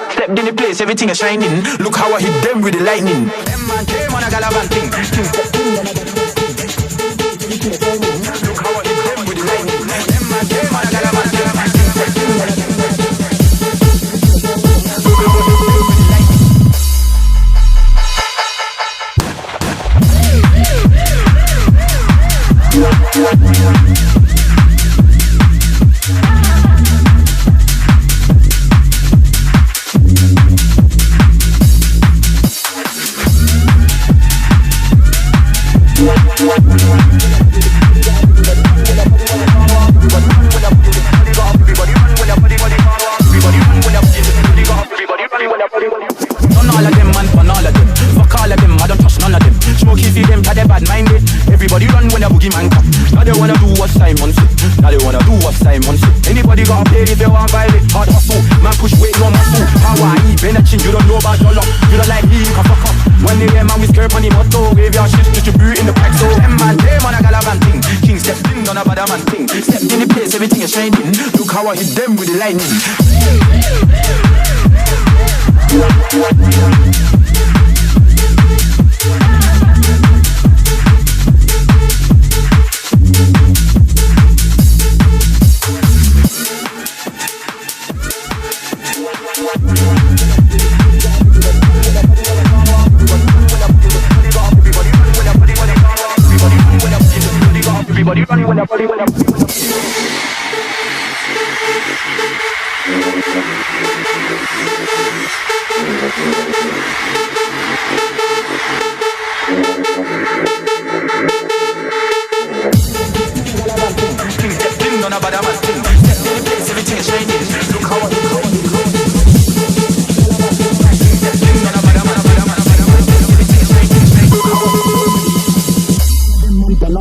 Stepped in the place, everything is shining. Look how I hit them with the lightning. Them man came on a galavan thing. Look how I hit them with the lightning. Them man came on a galavan thing. Look how I hit them with the lightning. Everybody running when everybody when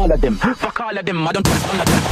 all of them, fuck all of them, I don't trust none of them.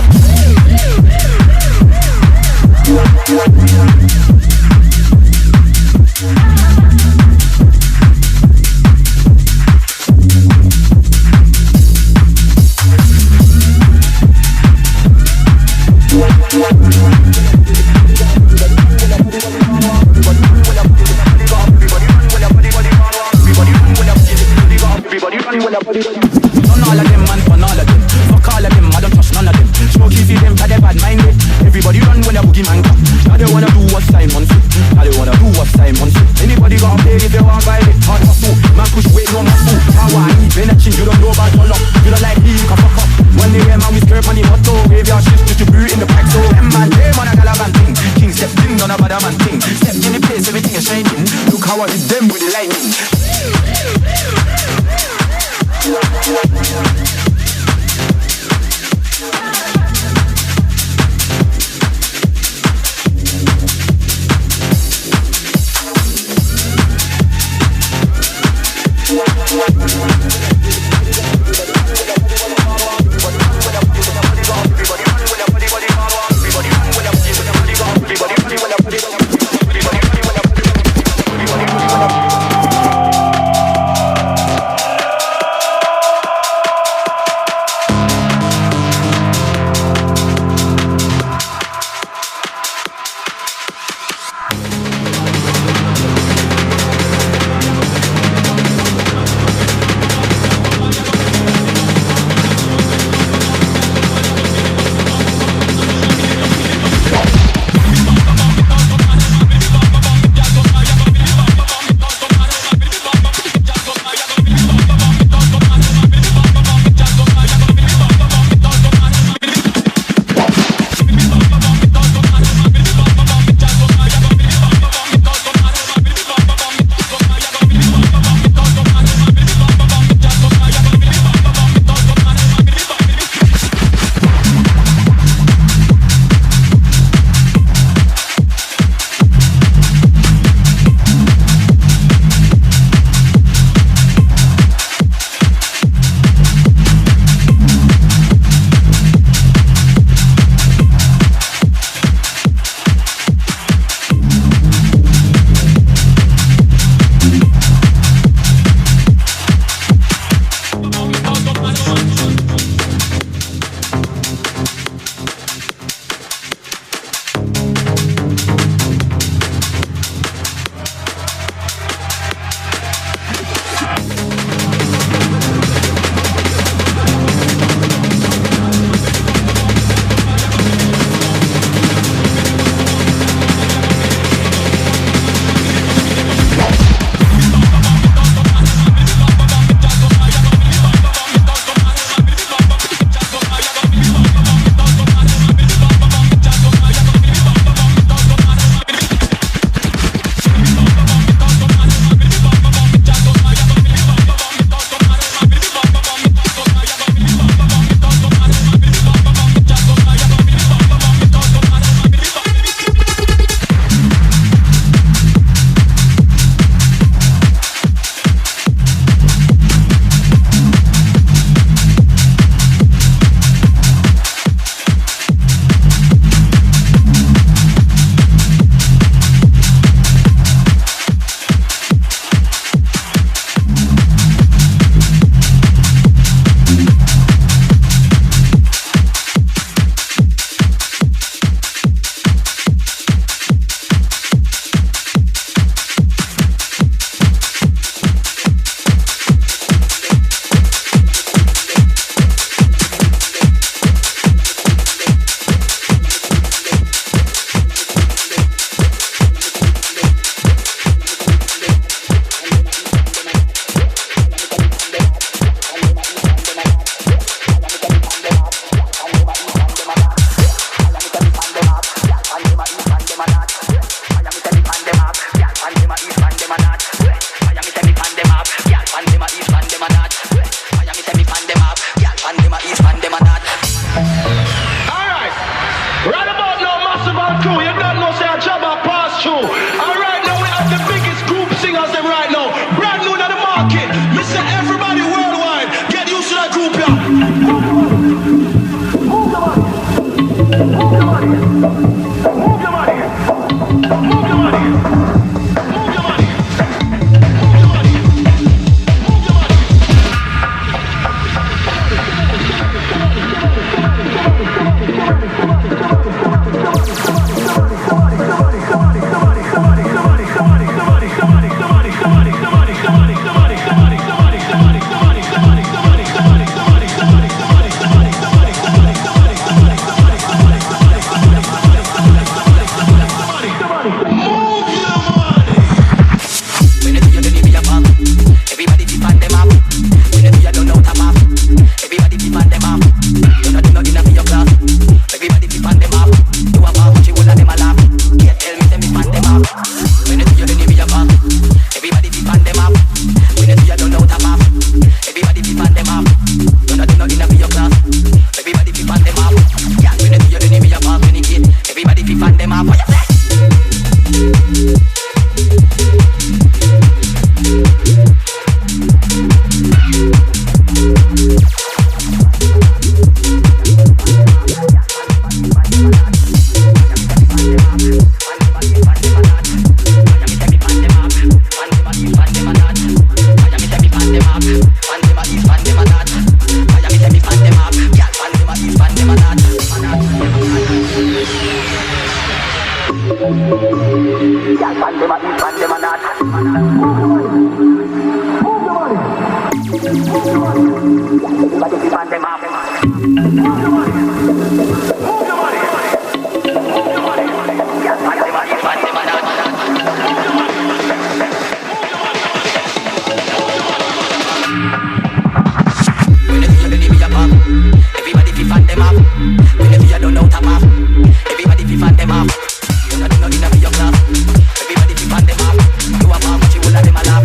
them a not. Fire me say me fan them up. Girl fan them a east, fan them a not. Fire me say me fan them up. Girl fan them a east, fan them a not. Alright, right about now, massive and crew. You don't know say a job a pass through. Alright, now we have the biggest group singers them right now. Brand new in the market. Me say everybody worldwide, get used to that group, yeah. Move the money. Move the money. Move the money. Move the money. Move the money. Move the money. Move the money. Everybody fi fan them up. You a mama, she will let them alive.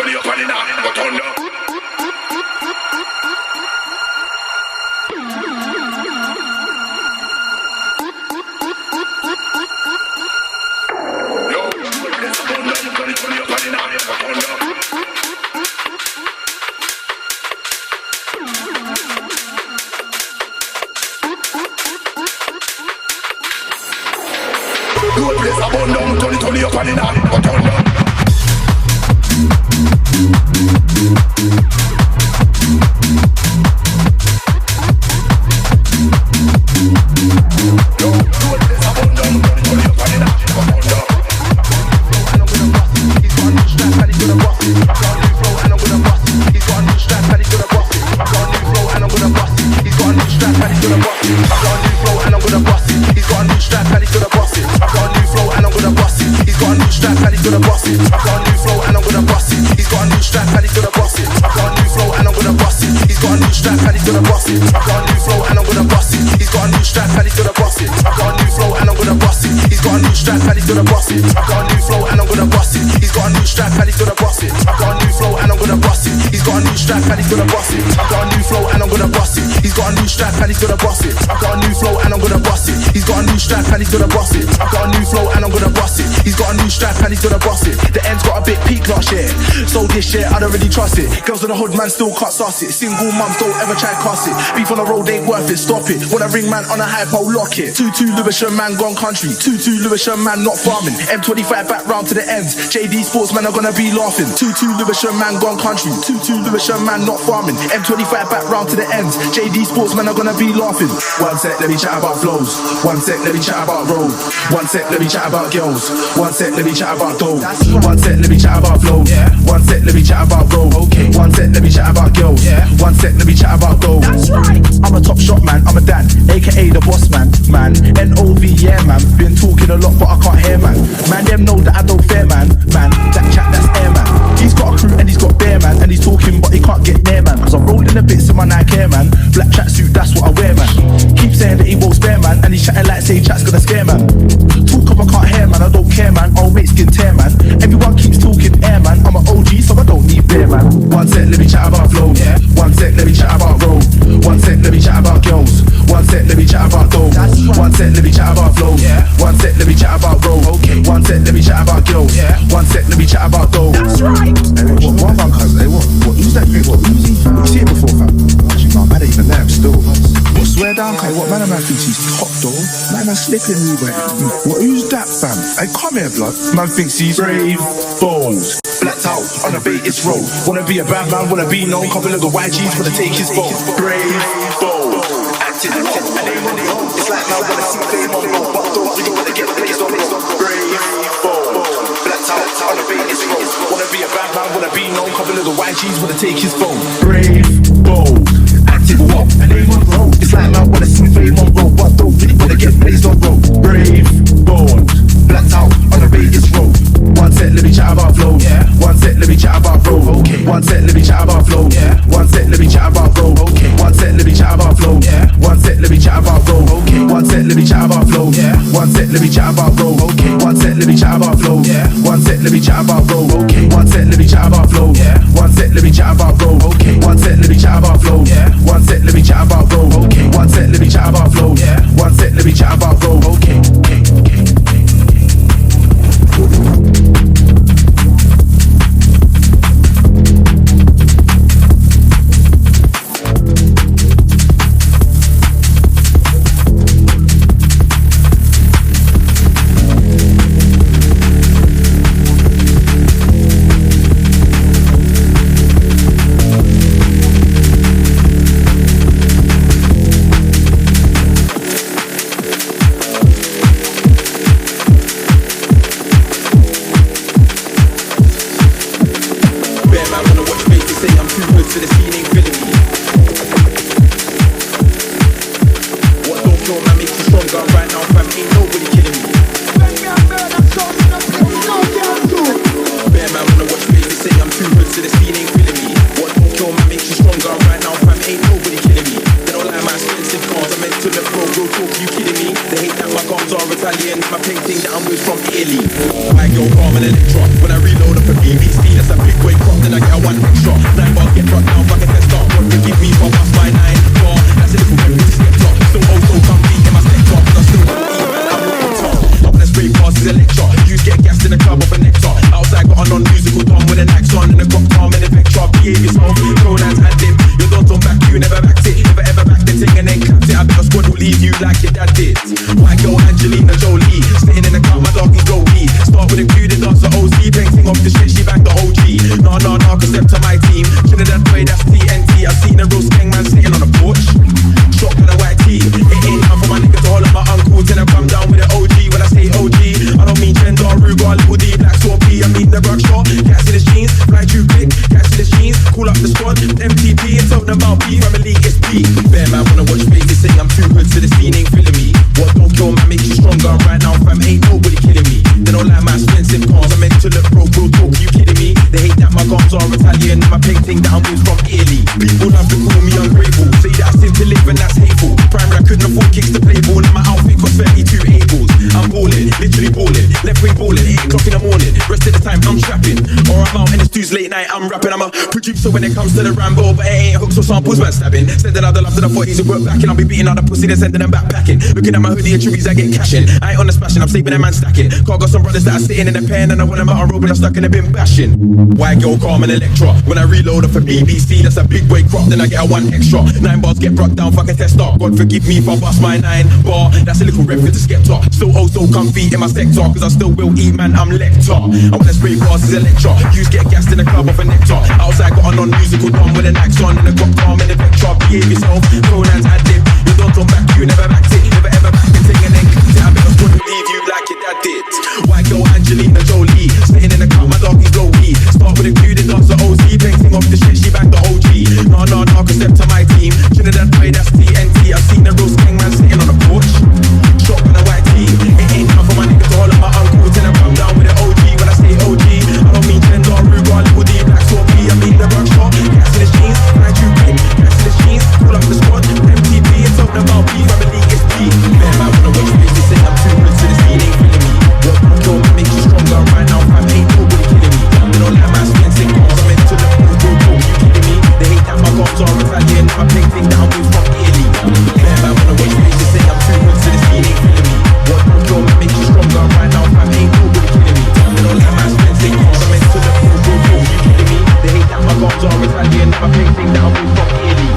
turn it up and it down, go turn down. I don't really trust it. Girls in the hood, man, still can't suss it. Single mums don't ever try cuss it. Beef on the road ain't worth it, stop it. When I ring man on a hype, I'll lock it. 2-2 Lewisham man gone country. 2-2 Lewisham man not farming. M25 back round to the ends. JD Sportsman are gonna be laughing. 2-2 Lewisham man gone country. 2-2 Lewisham man not farming. M25 back round to the ends. JD Sportsman are gonna be laughing. One sec, let me chat about flows. One sec, let me chat about road. One sec, let me chat about girls. One sec, let me chat about dough. One sec, let me chat about flows. One sec, let me chat about road. Okay. One sec, let me chat about girls. One sec, let me chat about dough. That's right. I'm a top shot man, I'm a Dan, aka the boss man. Man, NOV, yeah man. Been talking a lot, but I can't hear man. Man, them know that I don't fear man. Man, that chat, that's air man. He's got a crew and he's got bear man. And he's talking, but he can't get near man. Cause I'm rolling the bits in my Nike Air man. Black tracksuit, that's what I wear man. Keep saying that he won't spare man. And he's chatting like say chat's gonna scare man. Talk up, I can't hear man, I don't care man. I'll make skin tear man. Everyone keeps talking air man. I'm an OG, so I don't need bear man. One sec, let me chat about flow. One sec, let me chat about road. One sec, let me chat about girls. One sec, let me chat about dough. One sec, let me chat about flow. One sec, let me chat about road. One sec, let me chat about girls. One sec, let me chat about dough. That's right. Hey, what about cuz? Hey, what? Who's that dude? What? Who's he? You see it before, fam? Actually, no, man ain't even there still. What? Swear down, cuz? What man thinks he's top though? Man, slipping me, man. What? Who's that, fam? Hey, come here, blood. Man thinks he's brave, bold. Blacked out on a Vegas road. Wanna be a bad man, wanna be known. Couple of the YGs wanna take his phone. Brave, bold, acting and they want it. It's like now when I see fame on road, but don't you wanna get blazed on road. Brave, bold, blacked out on a Vegas road. Wanna be a bad man, wanna be known. Couple of the YGs wanna take his phone. Brave, bold, acting and they want road. It's like now when I see fame on road, but don't really wanna get blazed on road. Brave, bold, blacked out on a Vegas road. One sec, let me chat about flow. One sec, let me chat about road. One sec, let me chat about flow. One sec, let me chat about road. One sec, let me chat about flow. One sec, let me chat about road. One sec, let me chat about flow. One sec, let me chat about road. One sec, let me chat about flow. One sec, let me chat about road. One sec, let me chat about flow. One sec, let me chat about road. One sec, let me chat about flow. One sec, let me chat about road. One sec, let me chat about flow. One sec, let me chat about road. I go calm and electro. When I reload up a BBC, that's a big wake up, then I knock a step to my team. Trinidad boy, that's TNT. I've seen a real skeng man sitting on a porch. Shot with a white tee. It ain't time for my niggas to holler my uncle. Till I come down with an OG. When I say OG, I don't mean Gender, Ruger, Little D, Black Sword P. I mean the workshop. Cats in his jeans, fly too quick. Cats in his jeans, call up the squad. MTP, and tell them about P. Family is P. Bear man wanna watch faces saying I'm too good, so the scene ain't feeling me. What don't kill man makes you stronger. Right now, fam, ain't nobody killing me. They don't like my expensive cars. I'm meant to look broke, real talk. You kidding me? They hate that my guns are Italian. My painting that I'm from Italy. People love to call me ungrateful. Say that I sin to live and that's hateful. Primary, I couldn't afford kicks to play ball, and my outfit cost 32 Abels. I'm balling, literally balling. Left wing balling, 8 o'clock in the morning. Rest of the time I'm trapping, or I'm out in the stews late night. I'm rapping. I'm a producer when it comes to the Rambo, but it ain't hooks or samples, man stabbing. Sending out the love to the 40s and work back, and I'll be beating out the pussy, then sending them backpacking. Looking at my hoodie and trees, I get cashing. I ain't on the smashing, I'm saving them man stacking. Car got some brothers that are sitting in the pen, and I want them out on road, but I'm stuck in the bin bashing. White girl, calm and Electra. When I reload off a BBC, that's a big boy crop, then I get a 1 extra. 9 bars get brought down, fucking test up. God forgive me if I bust my 9 bar. That's a little reference to Skepta. Still oh so comfy in my sector, cause I still will eat, man, I'm Lecter. I wanna spray bars as a lecture. Use get gassed in the club off a nectar. Outside got a non-musical drum with an axe on and a cop calm and a vector. Behave yourself, pronouns ad-lib. You don't talk back, you never backed it. Never ever back a thing and then kicked it. I bet I couldn't leave you like your dad did. White girl Angelina Jolie, sitting in the car, my dog is low key. Start with a few, then dance the OC. Painting off the shit, she banged the OG. No, cause step to my team. Trinidad boy, that's TNT. I've seen a real skeng man sitting on a porch. Shot with a white tee. It ain't time for my niggas to holler my uncle. Till I come down with an OG. When I say OG, I don't mean Gender, Ruger, Little D, Black Sword P. I mean the workshop. Cats in his jeans, fly too quick. Cats in his jeans, call up the squad. MTP, and tell them about P. Family is P. Bear man wanna watch faces say I'm too good, so the scene ain't feeling me. What don't kill man makes you stronger. Right now, fam, ain't nobody killing me. They don't like my expensive cars. I'm meant to look real talk. You kidding me? They hate that my guns are Italian. My painting that I'm from Italy. Bear man wanna watch faces say I'm too good, so the scene ain't feeling me. What don't kill man makes you stronger. Right now, fam, ain't nobody killing me. They don't like my expensive cars. I'm meant to look real talk. You kidding me? They hate that my guns are Italian. My painting that I'm from Italy.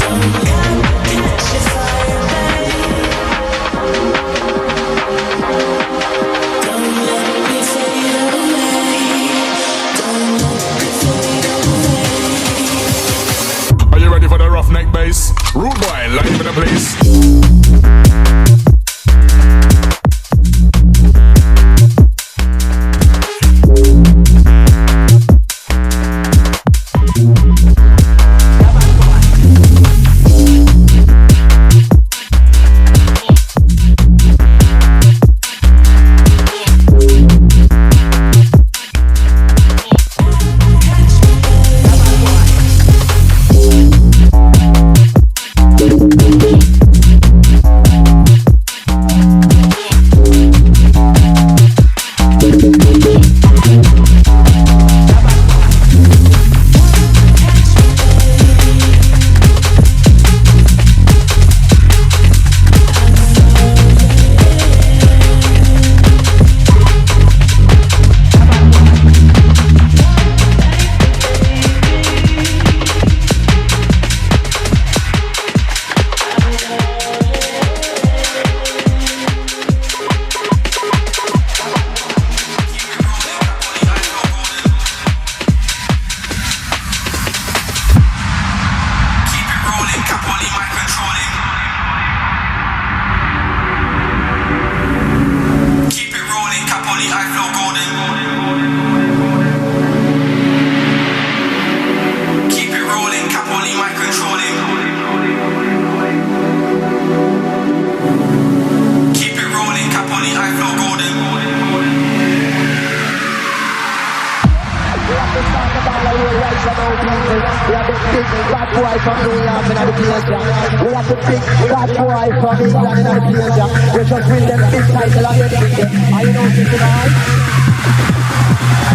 Are you ready for the roughneck bass? Rude boy, live in the place.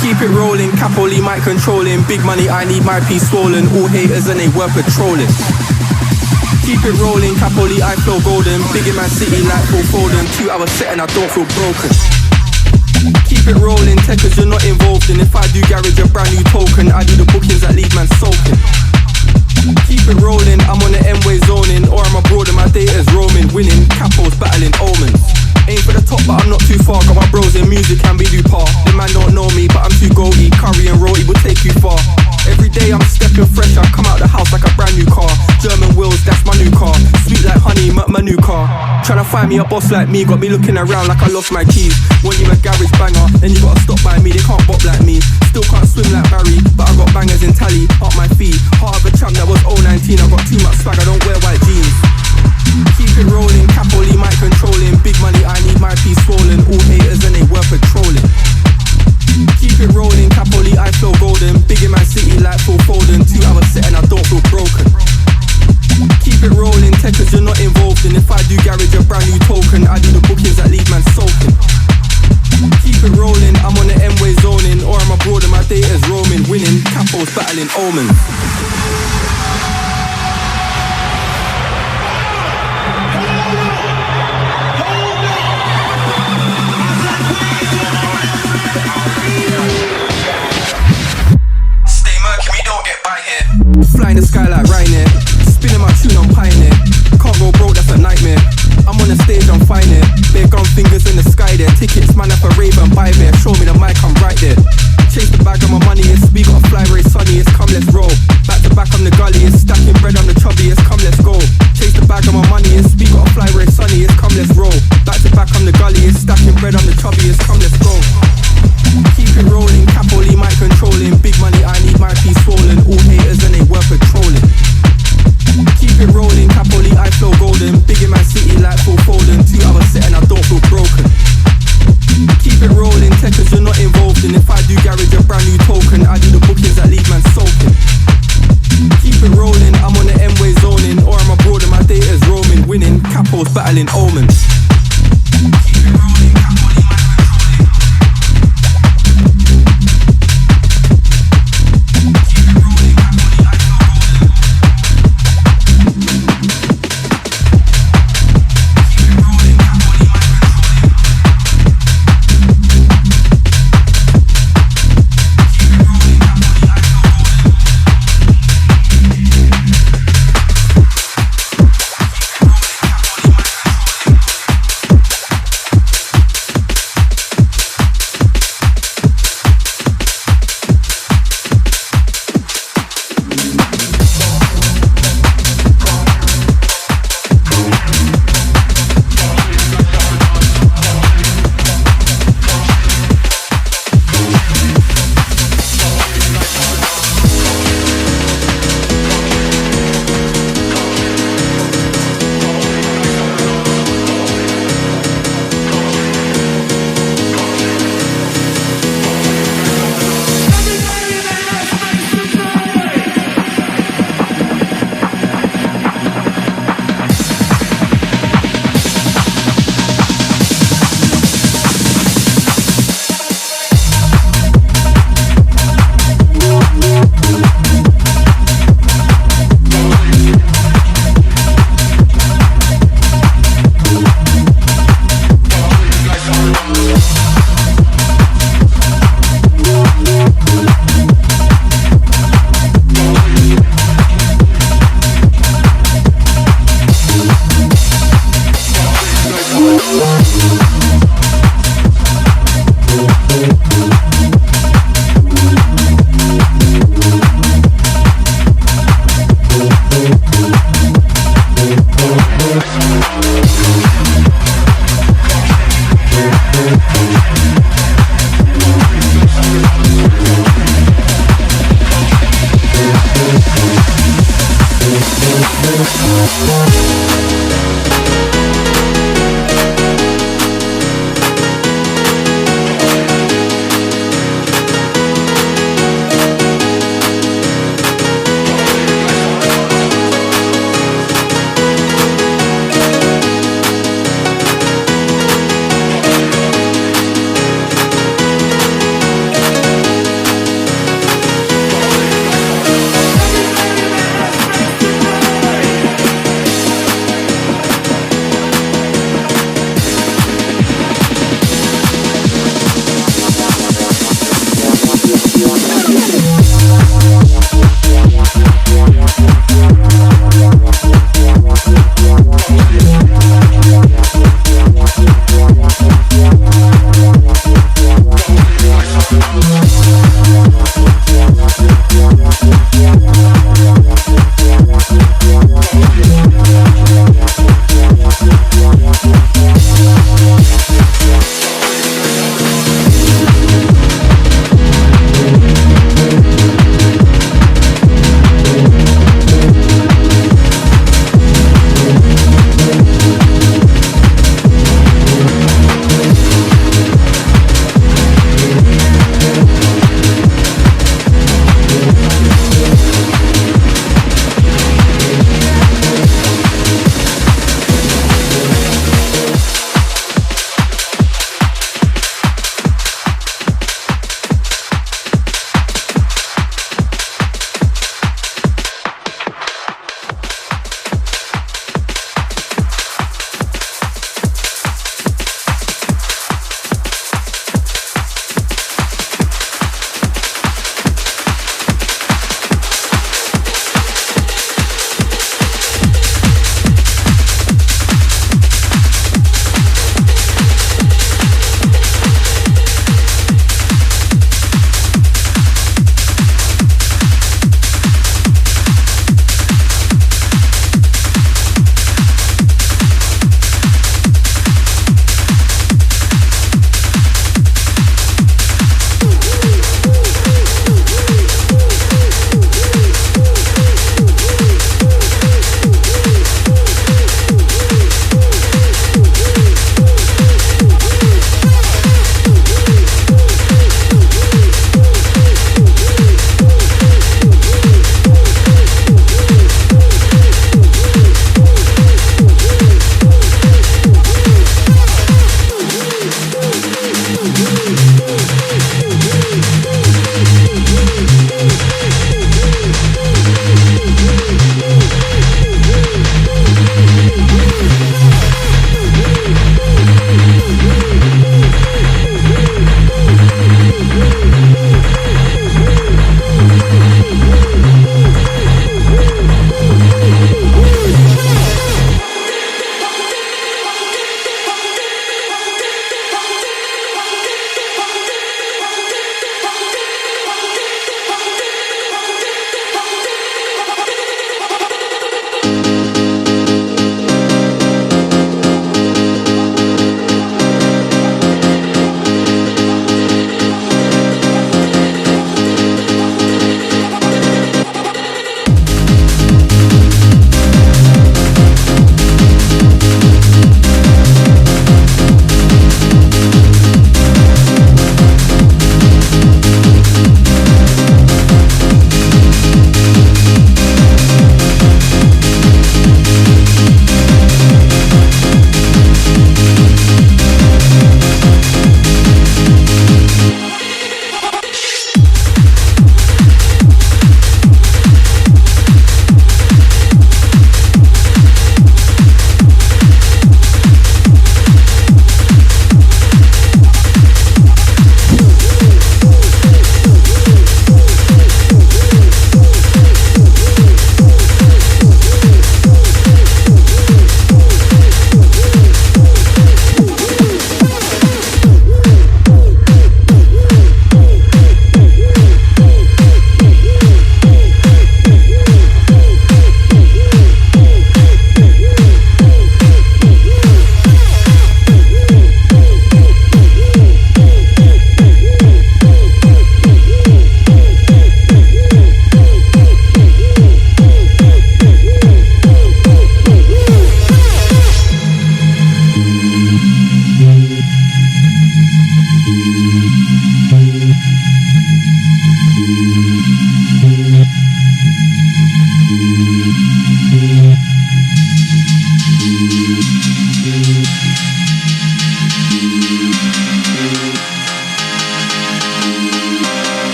Keep it rolling, Capoli mic controlling. Big money, I need my piece swollen. All haters and they worth patrolling. Keep it rolling, Capoli, I flow golden. Big in my city like Phil Foden. 2 hours set and I don't feel broken. Keep it rolling, techers you're not involved in. If I do garage a brand new token, I do the bookings that leave man soaking. Keep it rolling, I'm on the M-way zoning. Or I'm abroad and my data's roaming. Winning, capos battling omens. Aim for the top but I'm not too far. Got my bros in music and we do par. The man don't know me but I'm too goaty. Curry and roti will take you far. Every day I'm I'm stepping fresh, I come out the house like a brand new car. German wheels, that's my new car. Sweet like honey, my new car. Tryna find me a boss like me, got me looking around like I lost my keys. Want you a garage banger, then you gotta stop by me, they can't bop like me. Still can't swim like Barry, but I got bangers in tally, up my feet. Heart of a champ that was 019, I got too much swag, I don't wear white jeans. Keep it rolling, Capoli mic controlling. Big money, I need my piece swollen. All haters and they worth patrolling. Keep it rolling, Capoli, I flow golden. Big in my city like full folding. 2 hours set and I don't feel broken. Keep it rolling, techers you're not involved in. If I do garage a brand new token, I do the bookings that leave man soaking. Keep it rolling, I'm on the M-way zoning. Or I'm abroad and my data's roaming. Winning, Capos battling omens. Fly in the sky like Ryanair. Spinning my tune, I'm pioneer. Can't go broke, that's a nightmare. I'm on the stage, I'm fine there. Bare gun fingers in the sky there. Tickets, man up a rave and buy there. Show me the mic, I'm right there. Chase the bag of my money, it's we got a fly very sunny, it's come let's roll. Back to back on the gully, it's stacking bread on the chubby, it's come let's go. Chase the bag of my money, it's we got a fly very sunny, it's come let's roll. Back to back on the gully, it's stacking bread on the chubby, it's come let's go. Keep it rolling, Capoli mic controlling. Big money, I need my piece swollen. All haters and they worth patrolling. Keep it rolling, Capoli, I flow golden. Big in my city like full folding. 2 hours set and I don't feel broken. Keep it rolling, techers you're not involved in. If I do garage a brand new token, I do the bookings that leave man soaking. Keep it rolling, I'm on the M-way zoning. Or I'm abroad and my data's roaming. Winning, Capos battling omens. Keep it rolling, Capoli, my controlling.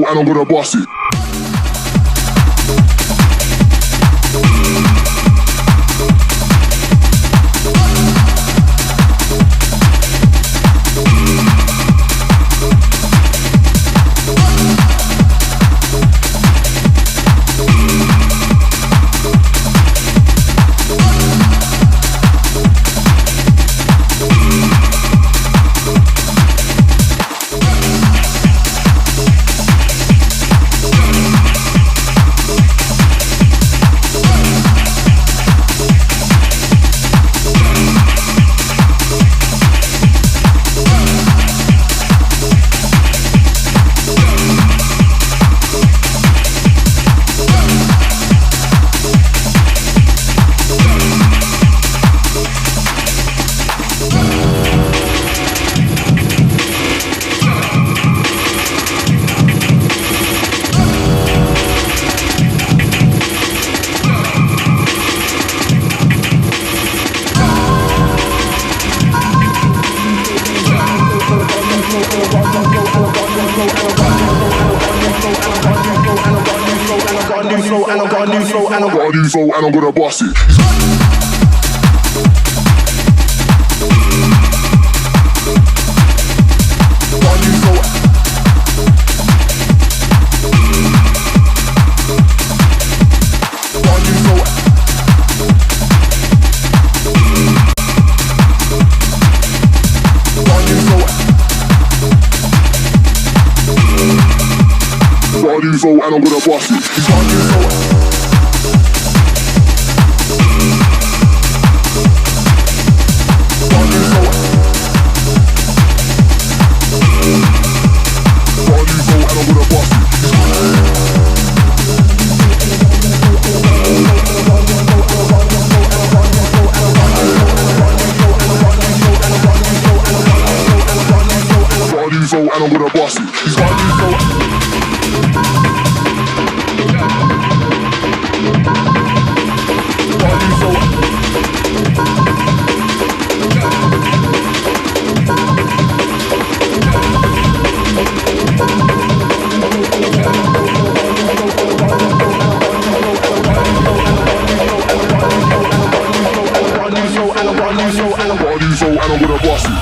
flow and I'm gonna boss it. And I'm gonna boss it. And I'm gonna boss it. And I'm gonna boss it. He's got me so. And I'm gonna boss it.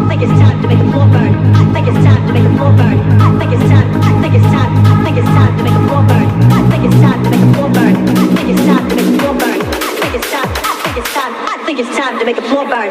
think it's time to make the floor burn. I think it's time to make the floor burn. I think it's time. I think it's time. I think it's time to make the floor burn. I think it's time to make the floor burn. I think it's time to make the floor burn. I think it's time. I think it's time. I think it's time to make the floor burn.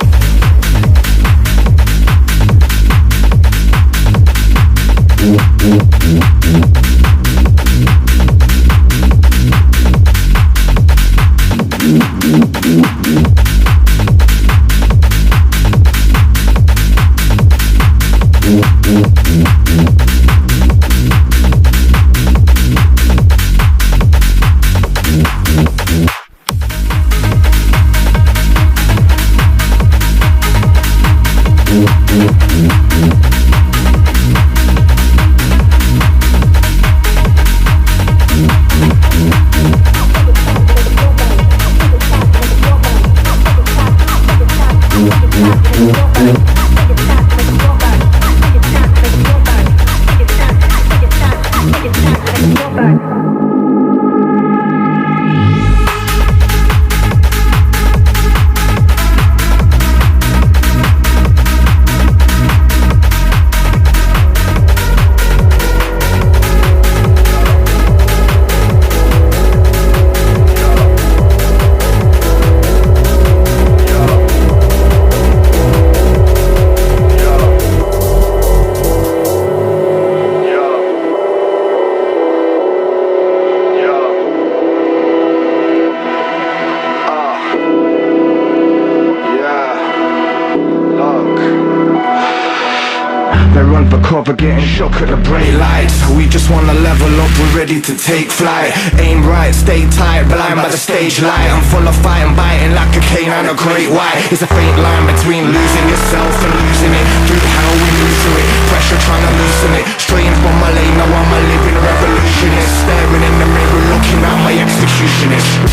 Cover getting shook at the brake lights. We just wanna level up, we're ready to take flight. Aim right, stay tight, blind by the stage light. I'm full of fight and biting like a canine, a great white. It's a faint line between losing yourself and losing it. Through hell we lose to it, pressure trying to loosen it. Straying from my lane, now I'm a living revolutionist. Staring in the mirror, looking at my executionist.